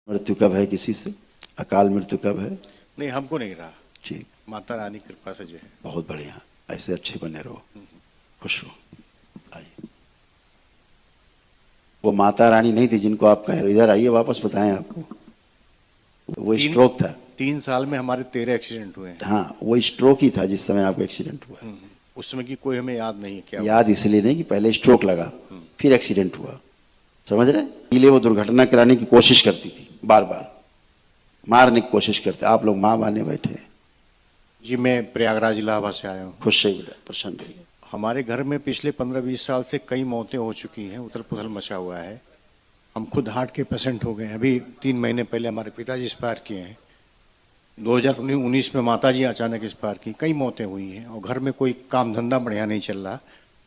मृत्यु कब है किसी से? अकाल मृत्यु कब है? नहीं, हमको नहीं रहा। ठीक, माता रानी कृपा से जो है। बहुत बढ़िया, ऐसे अच्छे बने रहो, खुश रहो। आइए। वो माता रानी नहीं थी जिनको आप कह रहे, इधर आइए, वापस बताएं आपको। वो स्ट्रोक था। 3 साल में हमारे 13 एक्सीडेंट हुए हैं। हाँ, वो स्ट्रोक ही था जिस समय आपका एक्सीडेंट हुआ। उस समय की कोई हमें याद नहीं है क्या याद इसलिए नहीं कि पहले स्ट्रोक लगा फिर एक्सीडेंट हुआ, समझ रहे? इसलिए वो दुर्घटना कराने की कोशिश करती थी, बार बार मारने की कोशिश करते। आप लोग माँ बाने बैठे हैं। जी, मैं प्रयागराज इलाहाबाद से आया हूँ। खुश रहिए बेटा, प्रसन्न रहिए। हमारे घर में पिछले 15-20 साल से कई मौतें हो चुकी हैं, उथल पुथल मचा हुआ है। हम खुद हार्ट के पेशेंट हो गए हैं। अभी 3 महीने पहले हमारे पिताजी एक्सपायर किए हैं। 2019 में माताजी अचानक एक्सपायर की। कई मौतें हुई हैं और घर में कोई काम धंधा बढ़िया नहीं चल रहा।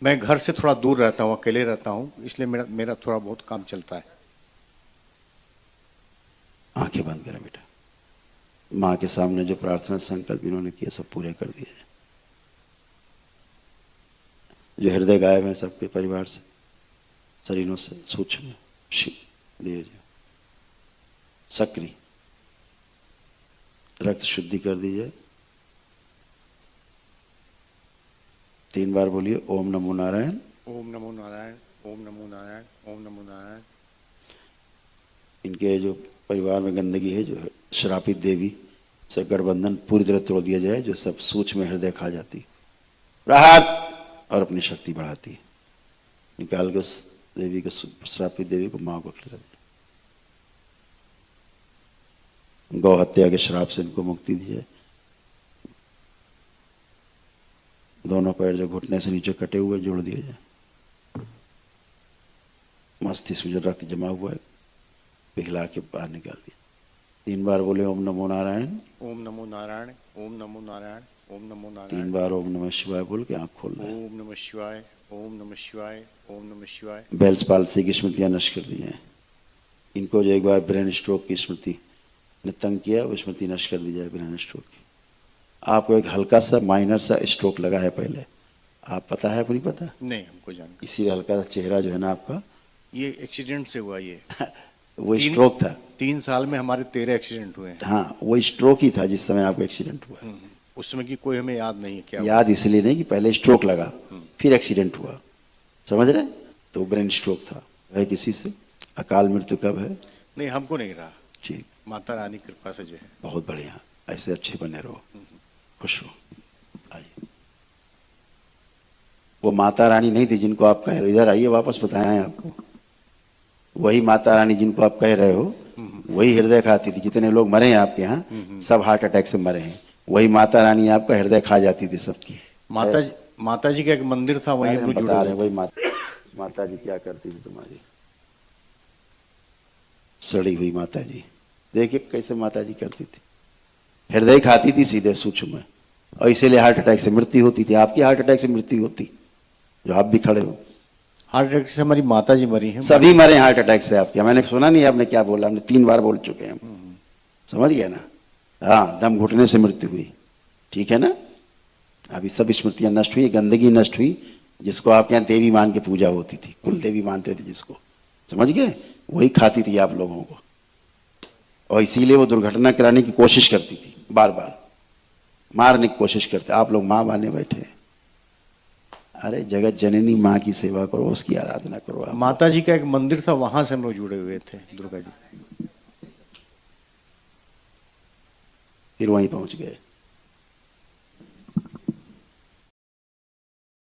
मैं घर से थोड़ा दूर रहता हूँ, अकेले रहता हूँ, इसलिए मेरा थोड़ा बहुत काम चलता है। आंखें बंद करें बेटा। माँ के सामने जो प्रार्थना संकल्प इन्होंने किए सब पूरे कर दिए। जो हृदय गायब है सबके परिवार से, शरीरों से, सूक्ष्म दिए सक्रिय रक्त शुद्धि कर दीजिए। 3 बार बोलिए, ओम नमो नारायण, ओम नमो नारायण, ओम नमो नारायण, ओम नमो नारायण। इनके जो परिवार में गंदगी है, जो श्रापित देवी से गठबंधन पूरी तरह तोड़ दिया जाए, जो सब सूक्ष्म हृदय खा जाती, राहत और अपनी शक्ति बढ़ाती है। निकाल के उस देवी को, श्रापित देवी को माँ को खिला दिया। गौ हत्या के श्राप से इनको मुक्ति दी जाए। दोनों पैर जो घुटने से नीचे कटे हुए जोड़ दिए जाए। मस्तिष्क में जो रक्त जमा हुआ है पिघला के बाहर निकाल दिया। 3 बार बोले ओम नमो नारायण, ओम नमो नारायण, ओम नमो नारायण, ओम नमो नारायण। 3 बार ओम नमः शिवाय बोल के आंख खोल दे। ओम नमः शिवाय, ओम नमः शिवाय, ओम नमः शिवाय। बेल्स पाल्सी की स्मृतियां नष्ट कर दी हैं। इनको जो एक बार ब्रेन स्ट्रोक की स्मृति ने तंग किया, वो स्मृति नष्ट कर दी जाए ब्रेन स्ट्रोक की। आपको एक हल्का सा माइनर सा स्ट्रोक लगा है पहले, आप पता है कि नहीं पता? नहीं, हमको जानकारी। इसीलिए हल्का सा चेहरा जो है ना आपका, ये एक्सीडेंट से हुआ ये। वो स्ट्रोक था। 3 साल में हमारे 13 एक्सीडेंट हुए हैं। हाँ, वो स्ट्रोक ही था जिस समय आपका एक्सीडेंट हुआ। उस समय की कोई हमें याद नहीं है क्या याद इसलिए नहीं कि पहले स्ट्रोक लगा फिर एक्सीडेंट हुआ, समझ रहे? तो ब्रेन स्ट्रोक था। है किसी से? अकाल मृत्यु कब है? नहीं, हमको नहीं रहा। ठीक, माता रानी कृपा से जो है। बहुत बढ़िया, ऐसे अच्छे बने रहो, खुश रहो। आइए। वो माता रानी नहीं थी जिनको आप कह रहे हो, इधर आइए, वापस बताएं आपको। वही माता रानी जिनको आप कह रहे हो, वही हृदय खाती थी। जितने लोग मरे हैं आपके यहाँ सब हार्ट अटैक से मरे हैं। वही माता रानी आपका हृदय खा जाती थी सबकी। माता जी का एक मंदिर था, वही हम बता रहे हैं। वही माता जी क्या करती थी तुम्हारी? सड़ी हुई माता जी। देखिए कैसे माता जी करती थी, हृदय खाती थी सीधे सूक्ष्म में, और इसीलिए हार्ट अटैक से मृत्यु होती थी। आपकी हार्ट अटैक से मृत्यु होती, जो आप भी खड़े हो। हार्ट अटैक से हमारी माता जी मरी हैं। सभी मरे हार्ट अटैक से आपके। मैंने सुना नहीं आपने क्या बोला, हमने 3 बार बोल चुके हैं हम, समझ गए ना? हाँ, दम घुटने से मृत्यु हुई, ठीक है ना? अभी सब स्मृतियां नष्ट हुई, गंदगी नष्ट हुई। जिसको आपके यहाँ देवी मान के पूजा होती थी, कुल देवी मानते थे जिसको, समझ गए? वही खाती थी आप लोगों को, और इसीलिए वो दुर्घटना कराने की कोशिश करती थी, बार बार मारने की कोशिश करते। आप लोग माँ बाने बैठे हैं। अरे जगत जननी माँ की सेवा करो, उसकी आराधना करो। आप माता जी का एक मंदिर था, वहां से हम लोग जुड़े हुए थे, दुर्गा जी। फिर वहीं पहुंच गए।